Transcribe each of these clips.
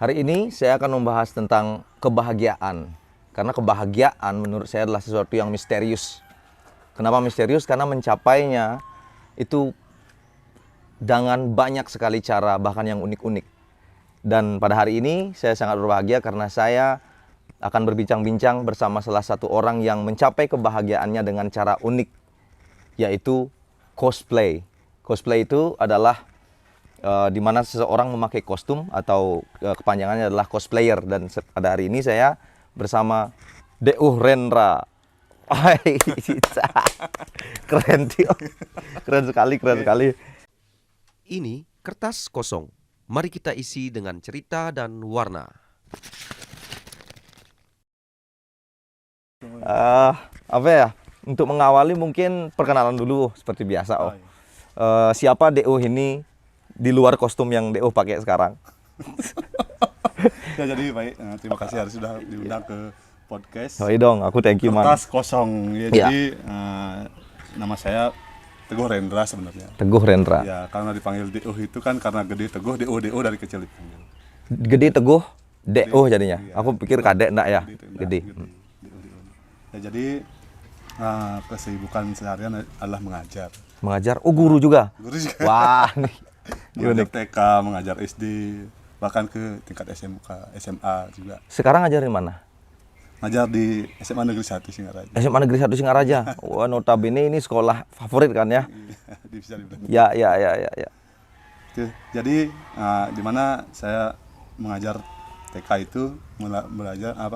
Hari ini saya akan membahas tentang kebahagiaan. Karena kebahagiaan menurut saya adalah sesuatu yang misterius. Kenapa misterius? Karena mencapainya itu dengan banyak sekali cara, bahkan yang unik-unik. Dan pada hari ini saya sangat berbahagia karena saya akan berbincang-bincang bersama salah satu orang yang mencapai kebahagiaannya dengan cara unik, yaitu cosplay. Cosplay itu adalah di mana seseorang memakai kostum atau kepanjangannya adalah cosplayer. Dan pada hari ini saya bersama Deuh Rendra. Keren, Tio. Keren sekali. Ini kertas kosong. Mari kita isi dengan cerita dan warna. Apa ya? Untuk mengawali mungkin perkenalan dulu seperti biasa. Siapa Deuh ini di luar kostum yang Deuh pakai sekarang? Ya, jadi baik, terima kasih Haris sudah diundang ke podcast. Oh iya dong, aku thank you man. Kertas kosong ya, jadi nama saya Teguh Rendra sebenarnya. Teguh Rendra. Ya, karena dipanggil Deuh itu kan karena gede Teguh, Deuh dari kecil dipanggil. Gede Teguh, Deuh jadinya. Iya. Aku pikir kadek enggak ya, gede. Deuh. Ya, jadi kesibukan seharian adalah mengajar. Mengajar, oh guru juga. Guru juga. Wah, nih. Mengajar Unik. TK, mengajar SD, bahkan ke tingkat SMK, SMA juga. Sekarang ngajar di mana? Ngajar di SMA Negeri 1 Singaraja. SMA Negeri 1 Singaraja. Wah, notabene ini sekolah favorit kan ya? Bisa dibilang. Ya. Itu. Jadi di mana saya mengajar TK itu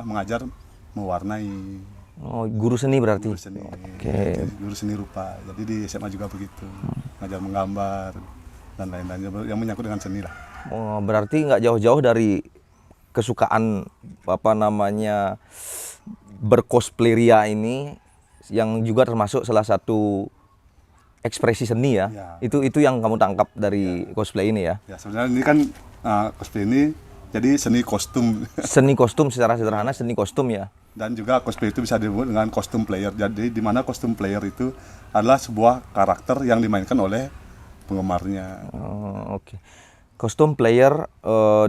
mengajar mewarnai. Oh, guru seni berarti. Guru seni. Oke. Guru seni rupa. Jadi di SMA juga begitu. Ngajar menggambar dan lain-lainnya yang menyangkut dengan seni lah. Oh, berarti nggak jauh-jauh dari kesukaan bercosplayria ini, yang juga termasuk salah satu ekspresi seni ya. Ya. Itu yang kamu tangkap dari cosplay ini ya. Ya, sebenarnya ini kan cosplay ini jadi seni kostum. Seni kostum secara sederhana, seni kostum ya. Dan juga cosplay itu bisa disebut dengan kostum player. Jadi di mana kostum player itu adalah sebuah karakter yang dimainkan oleh penggemarnya. Oh, oke. Kostum player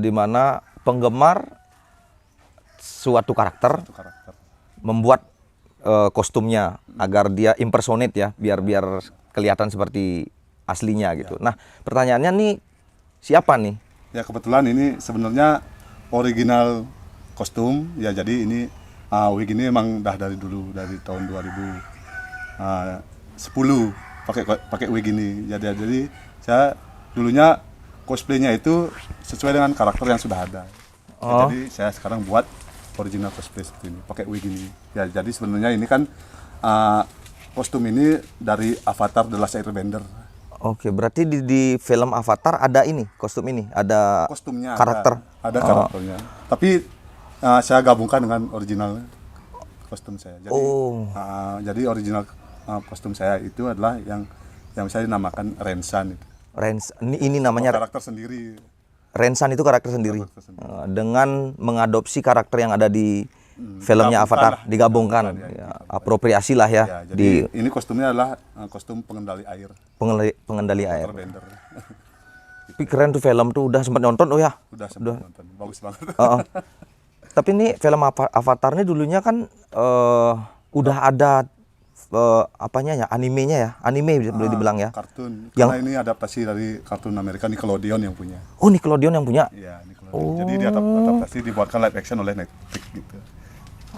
di mana penggemar suatu karakter membuat kostumnya agar dia impersonate ya, biar kelihatan seperti aslinya gitu. Ya. Nah, pertanyaannya nih, siapa nih? Ya, kebetulan ini sebenarnya original kostum ya, jadi ini wig ini emang dah dari dulu, dari tahun 2010 pakai wig ini. Jadi saya dulunya cosplaynya itu sesuai dengan karakter yang sudah ada. Ya, jadi saya sekarang buat original cosplay seperti ini, pakai wig ini. Ya, jadi sebenarnya ini kan kostum ini dari Avatar The Last Airbender. Oke, berarti di film Avatar ada ini, kostum ini, ada Kostumnya karakter. ada karakternya. Tapi saya gabungkan dengan original kostum saya. Jadi jadi original kostum saya itu adalah yang saya dinamakan Rensan itu. Ini namanya karakter sendiri. Rensan itu karakter sendiri. Dengan mengadopsi karakter yang ada di filmnya Avatar, digabungkan. Ya, apropriasi lah ya. Jadi ini kostumnya adalah kostum pengendali air. Pengendali air. Airbender. Tapi keren tuh film tuh, udah sempat nonton oh ya? Udah sempat nonton, bagus banget. Tapi ini film Avatar ini dulunya kan udah ada animenya ya, anime boleh dibilang ya. Kartun. Karena ini adaptasi dari kartun Amerika, Nickelodeon yang punya. Oh, Nickelodeon yang punya? Iya, Nickelodeon. Jadi diadaptasi, dibuatkan live action oleh Netflix gitu.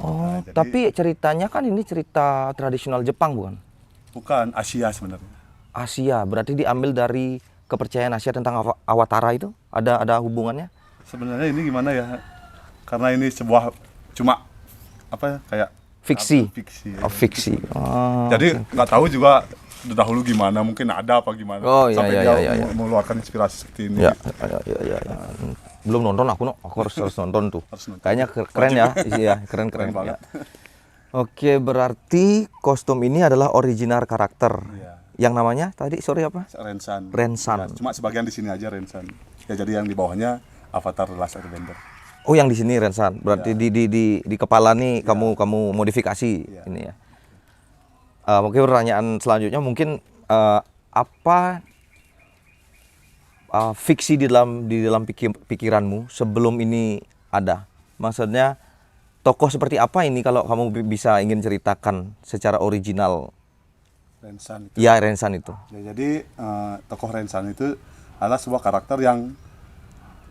Oh, tapi ceritanya kan ini cerita tradisional Jepang bukan? Bukan, Asia sebenarnya. Asia, berarti diambil dari kepercayaan Asia tentang Awatara itu? Ada hubungannya? Sebenarnya ini gimana ya? Karena ini sebuah cuma kayak Fiksi. Ya. Fiksi. Jadi nggak tahu juga dahulu gimana, mungkin ada apa gimana. Sampai dia mengeluarkan inspirasi seperti ini. Ya. Belum nonton aku harus nonton tuh. Kayaknya keren ya. Iya, keren banget. Ya. Oke, berarti kostum ini adalah original karakter. Iya. Yang namanya tadi sorry apa? Rensan. Rensan. Ya, cuma sebagian di sini aja Rensan. Ya, jadi yang di bawahnya Avatar The Last Airbender. Oh, yang di sini Rensan. Berarti di kepala nih kamu modifikasi ini ya. Mungkin pertanyaan selanjutnya mungkin apa fiksi di dalam pikiranmu sebelum ini ada? Maksudnya tokoh seperti apa ini kalau kamu bisa ingin ceritakan secara original? Rensan itu. Ya, Rensan itu. Ya, jadi tokoh Rensan itu adalah sebuah karakter yang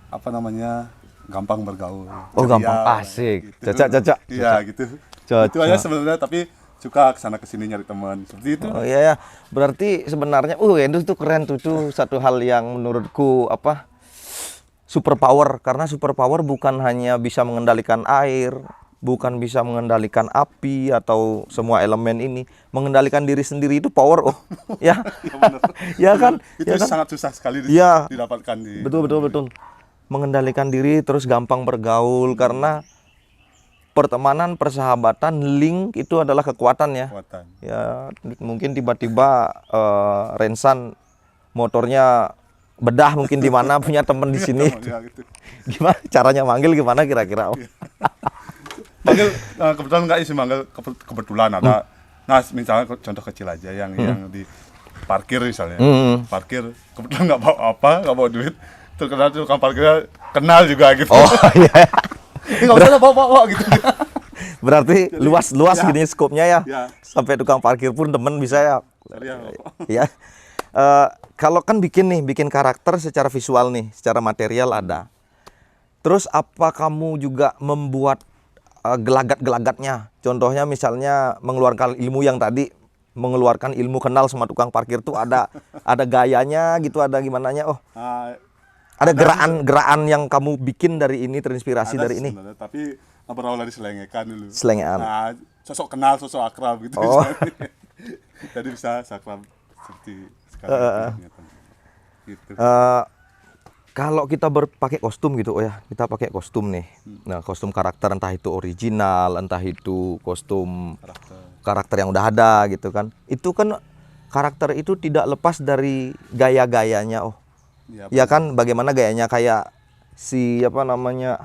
apa namanya gampang bergaul. Oh, ceria, gampang, asik. gitu. Cocok. Iya gitu. Cocok. Itu aja sebenarnya, tapi suka kesana kesini nyari teman seperti itu. Oh iya ya, berarti sebenarnya, itu keren tuh satu hal yang menurutku super power, karena super power bukan hanya bisa mengendalikan air, bukan bisa mengendalikan api atau semua elemen ini, mengendalikan diri sendiri itu power, ya, Ya benar. ya kan, Itu ya kan, sangat susah sekali Ya. didapatkan di. betul, mengendalikan diri terus gampang bergaul karena pertemanan, persahabatan, link itu adalah kekuatan ya. Kekuatan. Ya, mungkin tiba-tiba Rensan motornya bedah mungkin di mana punya temen di sini. Ya, gitu. Gimana caranya manggil gimana kira-kira? Manggil kebetulan nggak sih manggil kebetulan ada. Nah, misalnya contoh kecil aja yang di parkir misalnya. Parkir kebetulan nggak bawa apa, nggak bawa duit. Terkenal tukang parkirnya kenal juga gitu. Oh iya. Nggak usah lah bawa gitu. Berarti luas ya. gini skopnya ya. Ya. Sampai tukang parkir pun temen bisa ya. Serius. Ya. Kalau kan bikin karakter secara visual nih, secara material ada. Terus apa kamu juga membuat gelagat-gelagatnya? Contohnya misalnya mengeluarkan ilmu yang tadi, mengeluarkan ilmu kenal sama tukang parkir tuh ada gayanya gitu, ada gimananya? Ada gerakan yang kamu bikin dari ini, terinspirasi dari ini? Tapi berawal dari selengekan dulu. Selengean. Nah, sosok kenal, sosok akrab gitu. Oh. Jadi bisa akrab seperti sekarang. Gitu. Kalau kita pakai kostum gitu, kita pakai kostum nih. Nah, kostum karakter entah itu original, entah itu kostum karakter yang udah ada gitu kan. Itu kan karakter itu tidak lepas dari gaya-gayanya. Ya kan, bagaimana gayanya kayak si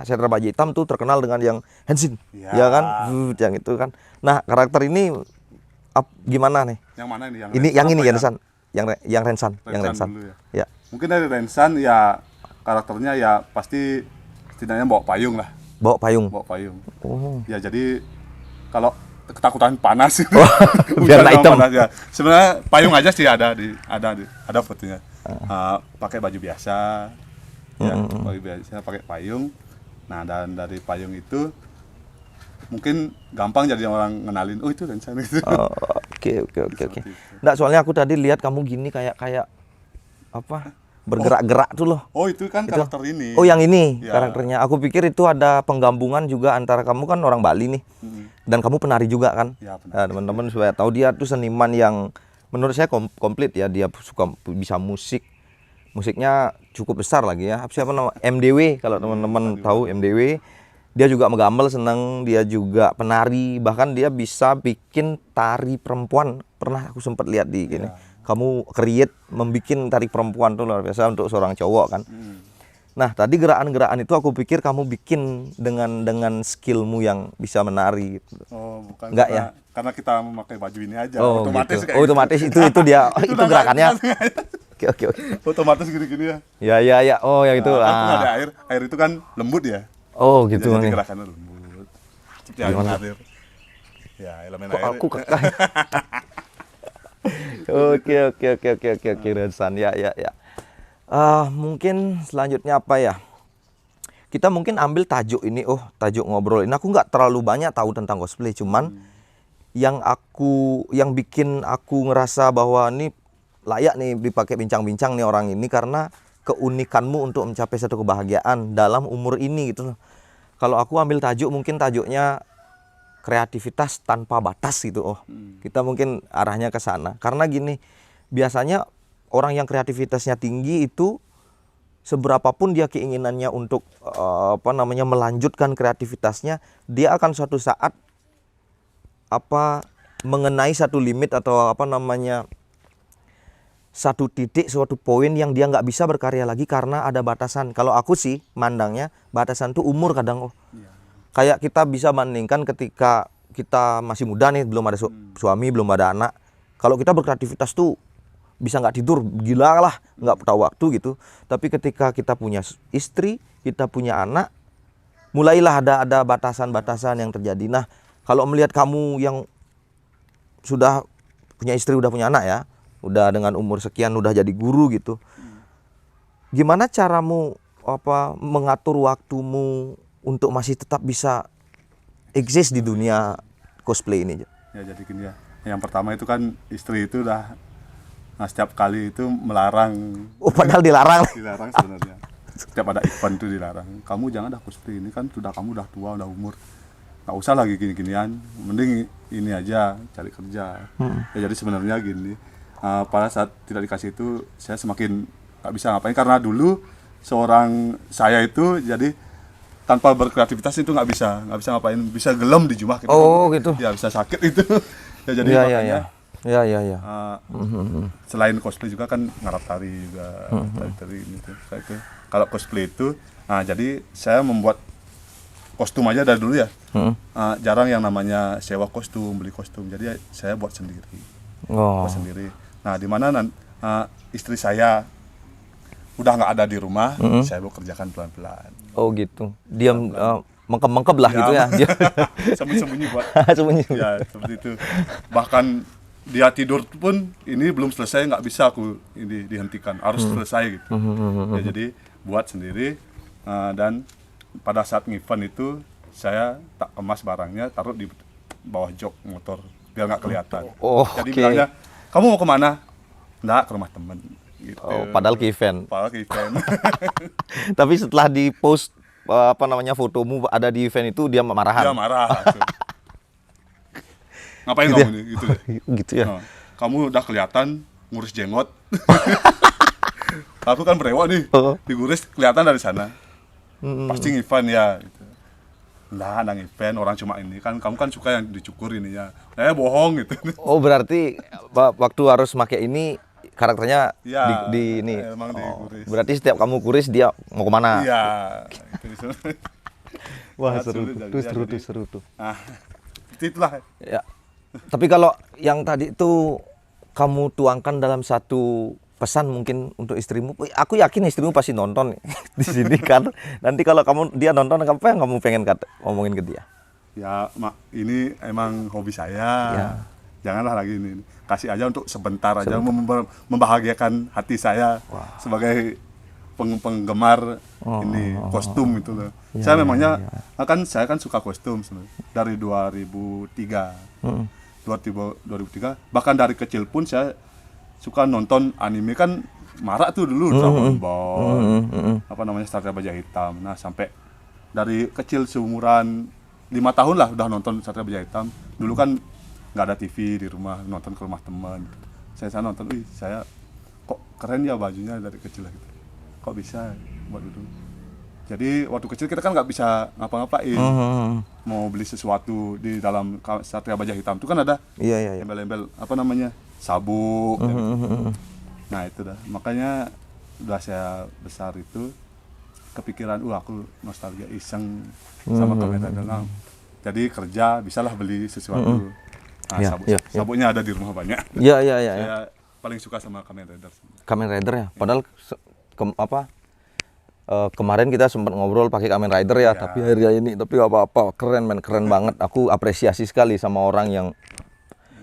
Sandra Baja Hitam tuh terkenal dengan yang Henshin, ya kan, yang itu kan. Nah, karakter ini gimana nih? Yang mana ini? Yang ini Rensan, yang Rensan. Dulu Ya. Mungkin dari Rensan ya karakternya ya pasti setidaknya bawa payung lah. Bawa payung. Oh. Ya jadi kalau ketakutan panas Biar nggak hitam. panas, ya. Sebenarnya payung aja sih ada fotonya. Pakai baju biasa, ya, baju biasa pakai payung. Nah, dan dari payung itu mungkin gampang jadi orang ngenalin, oh itu Rensan gitu. Oke. Nggak, soalnya aku tadi lihat kamu gini kayak bergerak-gerak tuh loh. Oh itu kan karakter ini. Oh yang ini Ya. karakternya. Aku pikir itu ada penggabungan juga antara kamu kan orang Bali nih, dan kamu penari juga kan. Ya, penari. Nah, teman-teman supaya tahu dia tuh seniman yang menurut saya komplit ya. Dia bisa musiknya cukup besar lagi ya. Siapa nama MDW kalau teman-teman tahu MDW. Dia juga menggamel seneng, dia juga penari, bahkan dia bisa bikin tari perempuan. Pernah aku sempat lihat di gini. Kamu create membikin tari perempuan tuh luar biasa untuk seorang cowok kan. Nah, tadi gerakan-gerakan itu aku pikir kamu bikin dengan skillmu yang bisa menari gitu. Oh, bukan. Enggak ya? Karena kita memakai baju ini aja. Oh, otomatis gitu. kayak Oh, otomatis itu dia. Itu gerakannya. Oke. Otomatis gini-gini ya. Ya. Oh, yang itu. Kan ada air itu kan lembut ya. Oh, gitu Jadi nih. gerakannya lembut. Seperti air Gimana? mengalir. Ya, elemen Kok air. aku kekeh. Oke, Rensan. Ya. Mungkin selanjutnya apa ya? Kita mungkin ambil tajuk ini, tajuk ngobrol ini. Aku nggak terlalu banyak tahu tentang cosplay, cuman yang bikin aku ngerasa bahwa ini layak nih dipakai bincang-bincang nih orang ini karena keunikanmu untuk mencapai satu kebahagiaan dalam umur ini gitu. Kalau aku ambil tajuk, mungkin tajuknya kreativitas tanpa batas gitu. Kita mungkin arahnya ke sana. Karena gini, biasanya orang yang kreativitasnya tinggi itu seberapapun dia keinginannya untuk melanjutkan kreativitasnya, dia akan suatu saat mengenai satu limit atau satu titik, suatu poin yang dia nggak bisa berkarya lagi karena ada batasan. Kalau aku sih mandangnya batasan tuh umur kadang. Kayak kita bisa bandingkan ketika kita masih muda nih, belum ada suami, belum ada anak. Kalau kita berkreativitas tuh bisa nggak tidur, gila lah, nggak tahu waktu gitu. Tapi ketika kita punya istri, kita punya anak, mulailah ada batasan-batasan yang terjadi. Nah, kalau melihat kamu yang sudah punya istri, udah punya anak ya, udah dengan umur sekian, udah jadi guru gitu, gimana caramu mengatur waktumu untuk masih tetap bisa eksis di dunia cosplay ini? Ya jadi gini ya. Yang pertama itu kan istri itu udah setiap kali itu melarang. Oh, padahal dilarang. Dilarang sebenarnya. Setiap ada event itu dilarang. Kamu jangan dah cosplay, ini kan kamu udah tua, udah umur. Nggak usah lagi gini-ginian. Mending ini aja, cari kerja. Ya jadi sebenarnya gini. Pada saat tidak dikasih itu, saya semakin nggak bisa ngapain. Karena dulu seorang saya itu jadi tanpa berkreativitas itu nggak bisa ngapain, bisa gelem di rumah gitu. Oh gitu. Ya bisa sakit itu. Ya jadi makanya selain cosplay juga kan ngarap tari juga, tari ini tuh. Kalau cosplay itu, jadi saya membuat kostum aja dari dulu ya. Jarang yang namanya sewa kostum, beli kostum. Jadi saya buat sendiri. Buat sendiri. Nah, di mana istri saya udah nggak ada di rumah, saya bekerjakan pelan-pelan. Oh gitu. Diam mengkep-mengkep lah gitu ya. Sembunyi-sembunyi buat. Sembunyi. Ya, seperti itu. Bahkan dia tidur pun ini belum selesai, nggak bisa aku ini dihentikan, harus selesai gitu. Ya, jadi buat sendiri, dan pada saat event itu saya tak kemas barangnya, taruh di bawah jok motor biar nggak kelihatan. Oh, jadi bilangnya, kamu mau kemana? Nggak, ke rumah temen. Gitu. Oh, padahal ke event. Tapi setelah di post fotomu ada di event itu, dia marahan. Dia marah. Ngapain gitu kamu ini? Gitu ya. Gitu ya. Kamu udah kelihatan ngurus jenggot. Aku kan berewok nih. Diguris kelihatan dari sana. Pasti event ya. Gitu. Nah, event orang cuma ini kan, kamu kan suka yang dicukur ininya. Bohong gitu. Oh, berarti waktu harus pakai ini karakternya ya, di ini. Emang dikuris. Berarti setiap kamu kuris dia mau kemana? Iya. Wah, seru tuh. Nah, itulah. Ya. Tapi kalau yang tadi itu kamu tuangkan dalam satu pesan mungkin untuk istrimu, aku yakin istrimu pasti nonton di sini kan. Nanti kalau dia nonton, apa yang kamu pengen ngomongin ke dia? Ya, ini emang hobi saya. Ya. Janganlah lagi ini. Kasih aja untuk sebentar aja, membahagiakan hati saya. Wah. Sebagai penggemar ini kostum itu loh. Ya, saya memangnya saya kan suka kostum sebenarnya dari 2003. 2003, bahkan dari kecil pun saya suka nonton anime, kan marak tuh dulu Dragon Ball, Satria Baja Hitam. Nah, sampai dari kecil seumuran 5 tahun lah udah nonton Satria Baja Hitam. Dulu kan nggak ada TV di rumah, nonton ke rumah teman. Saya nonton, saya kok keren ya bajunya dari kecil gitu. Kok bisa buat dulu. Jadi waktu kecil kita kan nggak bisa ngapa-ngapain. Mau beli sesuatu di dalam Satria Baja Hitam itu kan ada embel-embel sabuk. Nah itu dah. Makanya udah saya besar itu kepikiran, aku nostalgia iseng sama Kamen Rider. Jadi kerja bisalah beli sesuatu. Nah, sabuknya ada di rumah banyak. Saya paling suka sama Kamen Rider. Kamen Rider ya. Padahal kemarin kita sempat ngobrol pakai Kamen Rider ya, tapi hari ini apa-apa keren banget. Aku apresiasi sekali sama orang yang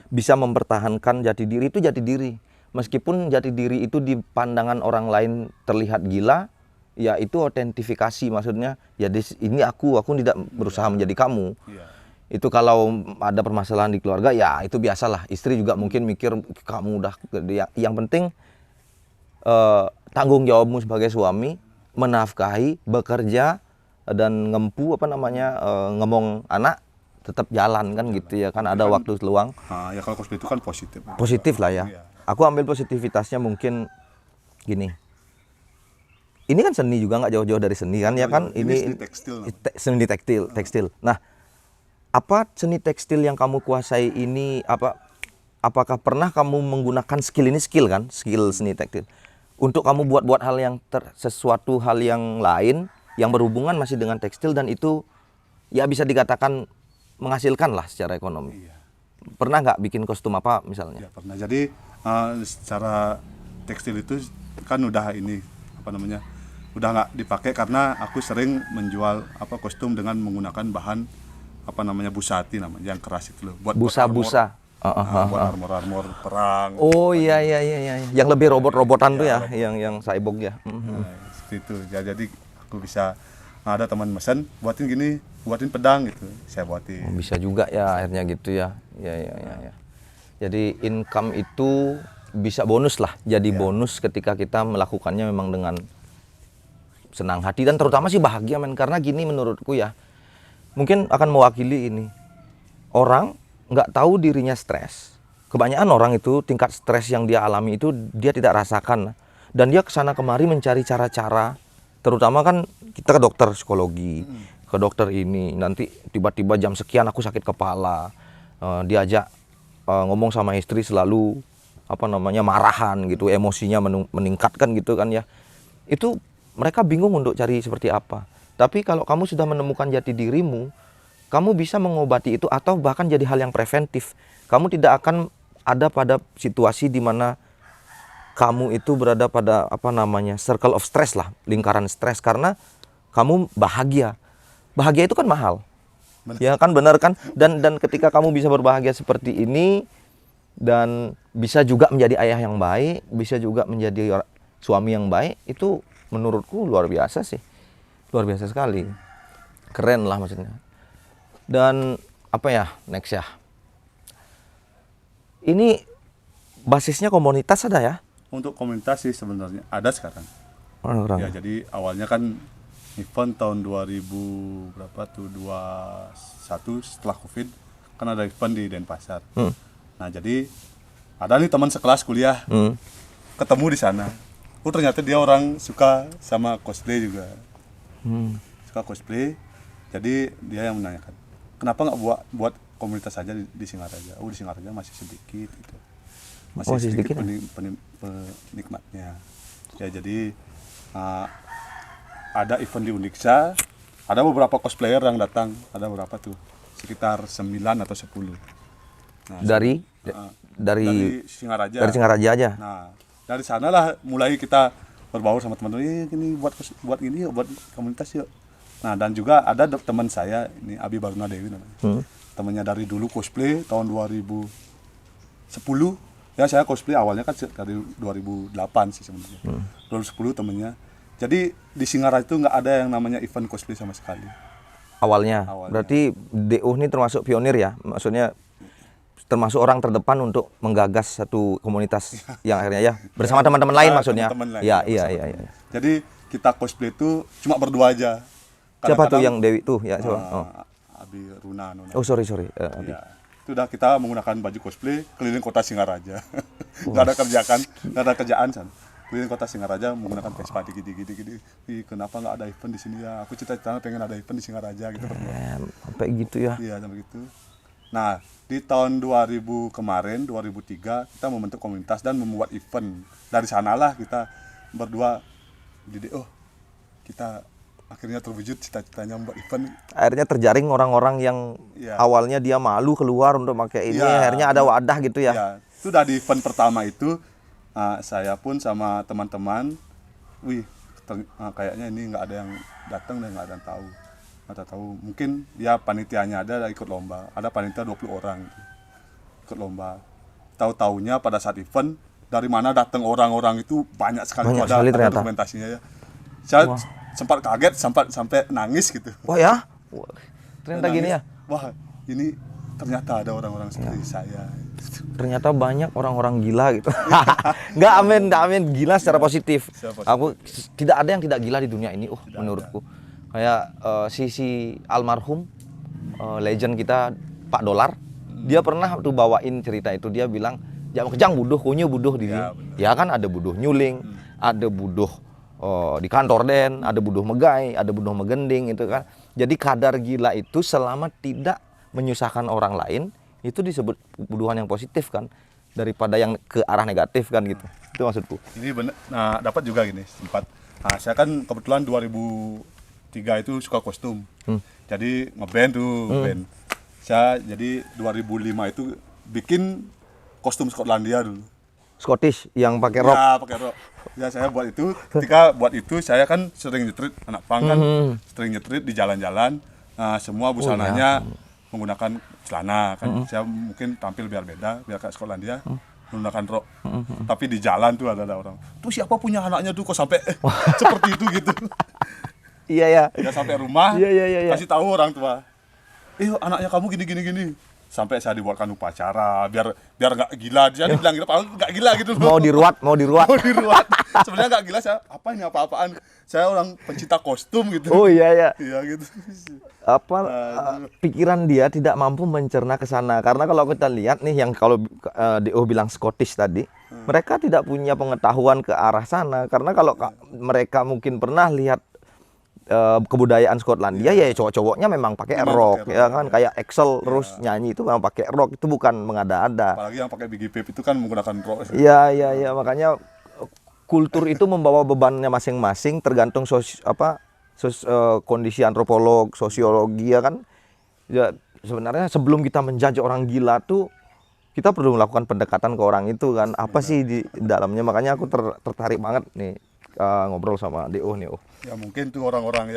bisa mempertahankan jati diri itu jati diri. Meskipun jati diri itu di pandangan orang lain terlihat gila, ya itu autentifikasi, maksudnya jadi ini aku tidak berusaha menjadi kamu. Itu kalau ada permasalahan di keluarga ya itu biasalah. Istri juga mungkin mikir kamu udah yang penting tanggung jawabmu sebagai suami, menafkahi, bekerja, dan ngomong anak tetap jalan kan gitu ya kan, ada waktu luang. Ya kalau cosplay itu kan positif lah ya. Aku ambil positivitasnya mungkin gini. Ini kan seni juga, nggak jauh-jauh dari seni kan ya kan. Ini seni tekstil. Nah, apa seni tekstil yang kamu kuasai ini, apakah pernah kamu menggunakan skill seni tekstil untuk kamu buat hal yang sesuatu hal yang lain yang berhubungan masih dengan tekstil, dan itu ya bisa dikatakan menghasilkan lah secara ekonomi? Pernah nggak bikin kostum apa misalnya? Ya pernah. Jadi secara tekstil itu kan udah ini apa namanya, udah nggak dipakai karena aku sering menjual kostum dengan menggunakan bahan apa namanya busati namanya, yang keras itu loh, buat Busa-busa. buat armor perang. Oh iya iya iya iya. Yang lebih robot-robotan tuh ya, yang cyborg ya. Nah, seperti itu. Ya, jadi aku bisa ada teman mesen buatin gini, buatin pedang gitu, saya buatin. Oh, bisa juga ya akhirnya gitu ya. Ya ya ya ya. Jadi income itu bisa bonus lah. Jadi bonus ketika kita melakukannya memang dengan senang hati dan terutama sih bahagia men, karena gini menurutku ya. Mungkin akan mewakili ini. Orang nggak tahu dirinya stres. Kebanyakan orang itu tingkat stres yang dia alami itu dia tidak rasakan. Dan dia kesana kemari mencari cara-cara. Terutama kan kita ke dokter psikologi, ke dokter ini. Nanti tiba-tiba jam sekian aku sakit kepala. Diajak ngomong sama istri selalu marahan gitu, emosinya meningkatkan gitu kan ya. Itu mereka bingung untuk cari seperti apa. Tapi kalau kamu sudah menemukan jati dirimu, kamu bisa mengobati itu atau bahkan jadi hal yang preventif. Kamu tidak akan ada pada situasi di mana kamu itu berada pada circle of stress lah, lingkaran stres, karena kamu bahagia. Bahagia itu kan mahal. Ya kan, benar kan? Dan ketika kamu bisa berbahagia seperti ini dan bisa juga menjadi ayah yang baik, bisa juga menjadi suami yang baik, itu menurutku luar biasa sih. Luar biasa sekali. Keren lah maksudnya. Dan next ya. Ini basisnya komunitas ada ya? Untuk komunitas sih sebenarnya ada sekarang. Orang-orang. Ya, jadi awalnya kan event tahun 2021 setelah Covid kan ada event di Denpasar. Nah, jadi ada nih teman sekelas kuliah. Ketemu di sana. Oh, ternyata dia orang suka sama cosplay juga. Suka cosplay. Jadi dia yang menanyakan, kenapa nggak buat komunitas saja di Singaraja? Oh, di Singaraja masih sedikit gitu. Masih sedikit penikmatnya. Ya, jadi ada event di Uniksa, ada beberapa cosplayer yang datang, ada berapa tuh? Sekitar 9 atau 10. Nah, dari Singaraja. Dari Singaraja aja. Nah, dari sanalah mulai kita berbaur sama teman-teman, gini buat ini yuk, buat komunitas yuk. Nah, dan juga ada teman saya, ini Abi Baruna Dewi namanya. Temannya dari dulu cosplay tahun 2010. Ya, saya cosplay awalnya kan dari 2008 sih sebenarnya. 2010 temennya. Jadi di Singaraja itu nggak ada yang namanya event cosplay sama sekali. Awalnya. Berarti DU ini termasuk pionir ya? Maksudnya termasuk orang terdepan untuk menggagas satu komunitas yang akhirnya ya bersama teman-teman lain maksudnya. Teman-teman lain, Iya. Jadi kita cosplay itu cuma berdua aja. Siapa tuh yang Dewi tuh ya? Abi Runa. Oh sorry. Abi. Ya, itu udah kita menggunakan baju cosplay keliling kota Singaraja. Nggak ada kerjaan san. Keliling kota Singaraja menggunakan Vespa dikit-dikit. Kenapa nggak ada event di sini ya? Aku cita-cita pengen ada event di Singaraja gitu. Sampai gitu ya? Iya, sampai gitu. Nah, di tahun 2000 kemarin, 2003 kita membentuk komunitas dan membuat event. Dari sanalah kita berdua kita akhirnya terwujud cita-citanya membuat event. Akhirnya terjaring orang-orang yang awalnya dia malu keluar untuk pakai ini, akhirnya ada wadah gitu ya. Ya, sudah di event pertama itu saya pun sama teman-teman, kayaknya ini nggak ada yang datang dan nggak ada yang tahu. Nggak tahu, mungkin ya panitianya ada ikut lomba, ada panitia 20 orang ikut lomba. Tahu-taunya pada saat event dari mana datang orang-orang itu banyak sekali, ada dokumentasinya ya. Saya sempat kaget, sampai nangis gitu. Wah ya, ternyata nangis, gini ya. Wah, ini ternyata ada orang-orang seperti saya. Ternyata banyak orang-orang gila gitu. Nggak amin, gila secara positif. Aku tidak ada yang tidak gila di dunia ini, menurutku. Kayak si almarhum legend kita Pak Dolar, dia pernah tuh bawain cerita itu, dia bilang jangan buduh kunyu buduh di sini. Ya kan ada buduh nyuling, ada buduh di kantor den, ada buduh megai, ada buduh megending itu kan. Jadi kadar gila itu selama tidak menyusahkan orang lain itu disebut buduhan yang positif kan, daripada yang ke arah negatif kan gitu. Itu maksudku. Ini benar. Nah, dapat juga gini sempat. Nah, saya kan kebetulan 2003 itu suka kostum. Jadi ngeband tuh, band. Saya jadi 2005 itu bikin kostum Skotlandia dulu. Scottish yang pakai rok. Ya, pakai rok. Ya saya buat itu, ketika buat itu saya kan sering nyetrit anak pang kan, sering nyetrit di jalan-jalan. Nah, semua busananya menggunakan celana kan. Saya mungkin tampil biar beda, biar kayak Skotlandia menggunakan rok. Tapi di jalan tuh ada orang. Tuh siapa punya anaknya tuh kok sampai seperti itu gitu. Iya ya. Ya sampai rumah, Iya. kasih tahu orang tua. Anaknya kamu gini. Sampai saya dibuatkan upacara biar nggak gila. Dia bilang gila, padahal nggak gila gitu loh. Mau diruat. Mau diruat. Sebenarnya nggak gila, saya apa ini apa-apaan. Saya orang pencinta kostum gitu. Oh iya. Iya gitu. Pikiran dia tidak mampu mencerna ke sana. Karena kalau kita lihat nih yang kalau DO bilang Scottish tadi, mereka tidak punya pengetahuan ke arah sana. Karena kalau mereka mungkin pernah lihat kebudayaan Skotlandia, ya cowok-cowoknya memang pakai rok, ya kan, kayak Axl terus nyanyi itu memang pakai rok, itu bukan mengada-ada. Apalagi yang pakai Biggie Peep itu kan menggunakan rok. Iya, makanya kultur itu membawa bebannya masing-masing tergantung kondisi antropolog, sosiologi, ya kan. Ya sebenarnya sebelum kita menjudge orang gila tuh kita perlu melakukan pendekatan ke orang itu kan, apa sih di dalamnya. Makanya aku tertarik banget nih ngobrol sama DO nih. Ya mungkin tuh orang-orang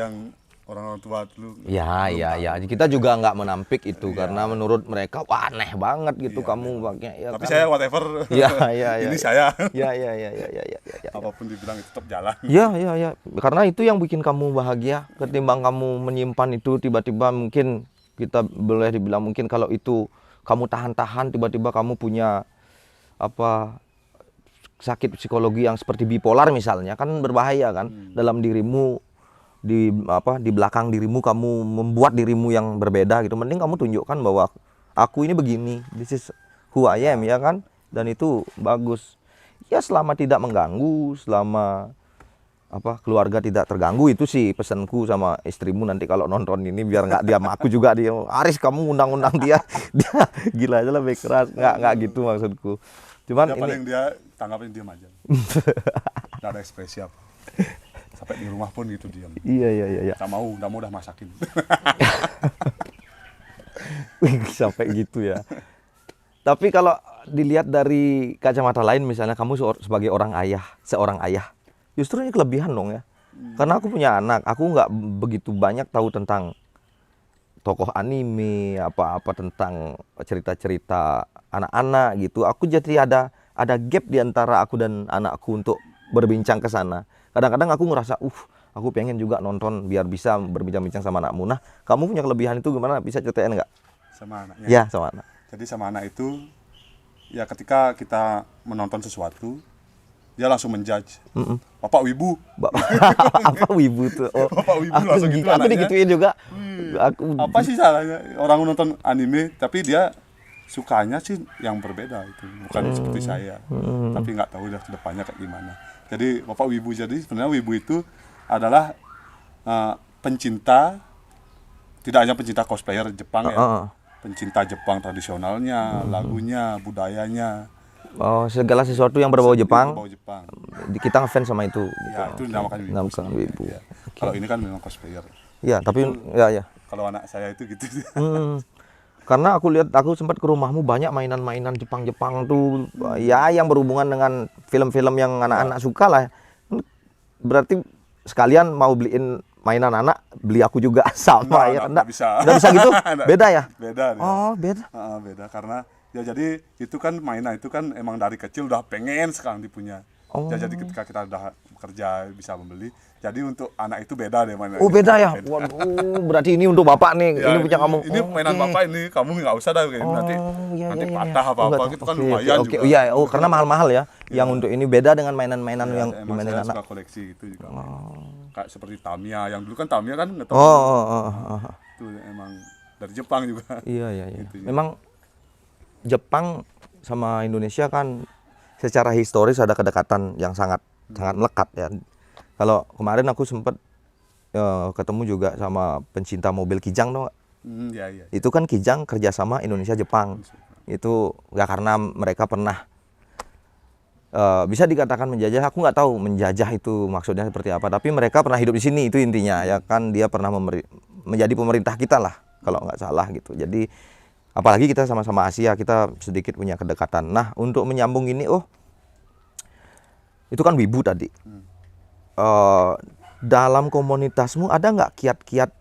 tua dulu. Ya. Kita juga nggak menampik itu karena menurut mereka wah aneh banget gitu kamu pakai. Ya, tapi kan? saya whatever. Iya. Ini saya. Ya. Apapun dibilang itu tetap jalan. Ya. Karena itu yang bikin kamu bahagia. Ketimbang kamu menyimpan itu tiba-tiba mungkin kita boleh dibilang mungkin kalau itu kamu tahan-tahan tiba-tiba kamu punya sakit psikologi yang seperti bipolar misalnya, kan berbahaya kan dalam dirimu, di belakang dirimu kamu membuat dirimu yang berbeda gitu. Mending kamu tunjukkan bahwa aku ini begini, this is who I am, ya kan, dan itu bagus ya selama tidak mengganggu, selama keluarga tidak terganggu. Itu sih pesanku sama istrimu nanti kalau nonton ini, biar nggak diam aku juga dia Aris kamu undang-undang dia gila aja lebih keras, nggak gitu maksudku. Cuman ya, paling ini dia tanggapin diam aja. Nggak ada ekspresi apa. Sampai di rumah pun gitu diam. Iya. Nggak mau udah masakin. Sampai gitu ya. Tapi kalau dilihat dari kacamata lain, misalnya kamu sebagai seorang ayah, justru ini kelebihan dong ya. Karena aku punya anak, aku nggak begitu banyak tahu tentang tokoh anime, apa-apa tentang cerita-cerita anak-anak gitu. Aku jadi ada gap di antara aku dan anakku untuk berbincang ke sana. Kadang-kadang aku ngerasa, aku pengen juga nonton biar bisa berbincang-bincang sama anakmu. Nah, kamu punya kelebihan itu gimana? Bisa ceritain nggak? Sama anaknya. Ya, sama anak. Jadi sama anak itu, ya ketika kita menonton sesuatu, dia langsung menjudge. Bapak wibu. Apa wibu tuh? Oh, Bapak wibu langsung gitu aku anaknya. digituin juga. Apa sih salahnya orang menonton anime, tapi dia sukanya sih yang berbeda itu, bukan seperti saya. Tapi nggak tahu udah kedepannya kayak gimana. Jadi Bapak wibu, jadi sebenarnya wibu itu adalah pencinta, tidak hanya pencinta cosplayer Jepang ya, pencinta Jepang tradisionalnya, lagunya, budayanya. Oh, segala sesuatu yang berbau Jepang. Berbau Jepang. Kita ngefans sama itu. Ya, itu dinamakan wibu. Dinamakan wibu. Ya. Kalau ini kan memang cosplayer. Ya, tapi itu, ya. Kalau anak saya itu gitu. Karena aku sempat ke rumahmu banyak mainan-mainan Jepang tuh, ya yang berhubungan dengan film-film yang anak-anak suka lah. Berarti sekalian mau beliin mainan anak, beli aku juga sama ya. Nggak bisa gitu? Beda ya? Beda. Oh, beda. Beda karena ya jadi itu kan mainan itu kan emang dari kecil udah pengen sekarang dipunya. Ya, jadi ketika kita udah bekerja bisa membeli. Jadi untuk anak itu beda deh mainan. Oh, beda ya? Waduh, berarti ini untuk bapak nih, ya, ini punya kamu. Ini mainan bapak ini, kamu nggak usah dah nanti patah apa-apa gitu kan lumayan juga. Iya, karena mahal-mahal ya. Yang untuk ini beda dengan mainan-mainan yang dimainin anak. Saya suka koleksi itu juga. Kayak seperti Tamiya, yang dulu kan Tamiya kan nggak tahu. Itu emang dari Jepang juga. Iya. Gitu, memang Jepang sama Indonesia kan secara historis ada kedekatan yang sangat melekat ya. Kalau kemarin aku sempat ketemu juga sama pencinta mobil Kijang dong. Iya. Itu kan Kijang kerjasama Indonesia Jepang. Itu nggak karena mereka pernah bisa dikatakan menjajah. Aku nggak tahu menjajah itu maksudnya seperti apa. Tapi mereka pernah hidup di sini, itu intinya ya kan. Dia pernah menjadi pemerintah kita lah kalau nggak salah gitu. Jadi apalagi kita sama-sama Asia, kita sedikit punya kedekatan. Nah, untuk menyambung ini, Itu kan wibu tadi. Dalam komunitasmu ada nggak kiat-kiat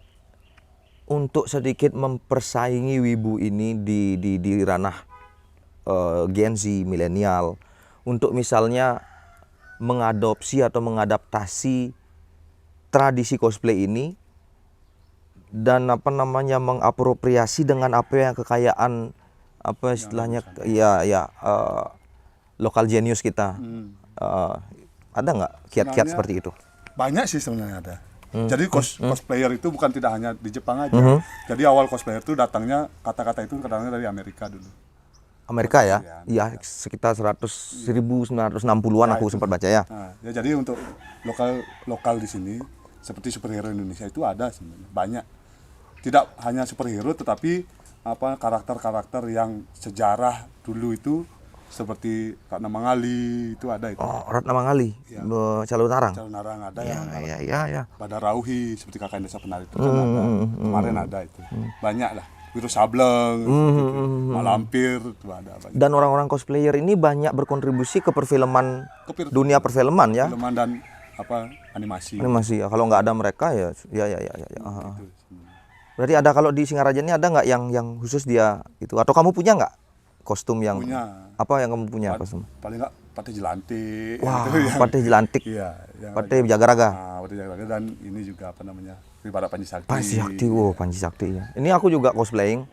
untuk sedikit mempersaingi wibu ini di ranah Gen Z, milenial, untuk misalnya mengadopsi atau mengadaptasi tradisi cosplay ini dan mengapropriasi dengan apa yang kekayaan istilahnya lokal genius kita. Ada nggak kiat-kiat Sebenarnya seperti itu? Banyak sih sebenarnya ada. Jadi cosplayer itu bukan tidak hanya di Jepang aja. Jadi awal cosplayer itu datangnya, kata-kata itu datangnya dari Amerika dulu. Amerika ya? Iya, sekitar 1960-an aku sempat baca ya. Nah, ya jadi untuk lokal di sini seperti superhero Indonesia itu ada sebenarnya banyak. Tidak hanya superhero tetapi karakter-karakter yang sejarah dulu itu seperti Ratna Mangali itu ada itu. Oh, Ratna Mangali, Calon Narang. Calon Narang ada Ya. Badar Rauhi seperti Kakak Desa Penari itu kan ada. Kemarin ada itu. Banyak lah. Wiro Sableng, Malampir itu ada banyak. Dan orang-orang cosplayer ini banyak berkontribusi ke perfilman, dunia perfilman ya. Filman dan animasi. Animasi ya. Kalau nggak ada mereka ya. Itu. Berarti ada, kalau di Singaraja ini ada nggak yang khusus dia itu? Atau kamu punya nggak kostum yang Punya. apa yang kamu punya kostum? Paling nggak Patih Jelantik. Wah, gitu yang- Patih Jelantik. Iya. yang Patih lagi- Jagaraga. Patih Jagaraga dan ini juga Wibawa Panji Sakti. Panji Sakti, Panji Sakti ya. Ini aku juga cosplaying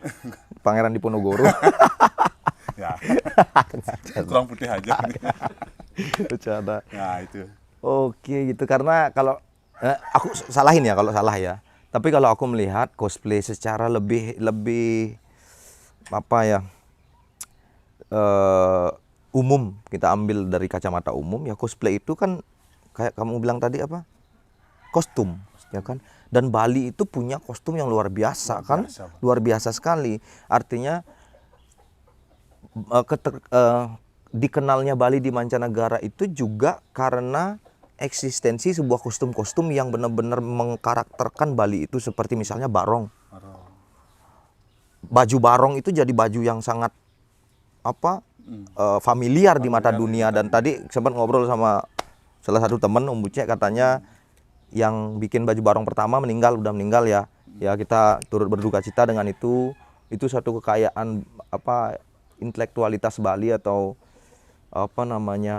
Pangeran Diponegoro. Ya. Kurang putih aja. Bercanda. Nah itu. Oke gitu, karena kalau aku salahin ya kalau salah ya. Tapi kalau aku melihat cosplay secara lebih umum, kita ambil dari kacamata umum ya, cosplay itu kan kayak kamu bilang tadi kostum ya kan. Dan Bali itu punya kostum yang luar biasa kan, luar biasa sekali. Artinya dikenalnya Bali di mancanegara itu juga karena eksistensi sebuah kostum-kostum yang benar-benar mengkarakterkan Bali itu, seperti misalnya barong. Baju barong itu jadi baju yang sangat familiar di mata dunia. Dan tadi sempat ngobrol sama salah satu teman, Om Bucek, katanya yang bikin baju barong pertama udah meninggal ya. Ya kita turut berduka cita dengan itu. Itu satu kekayaan intelektualitas Bali atau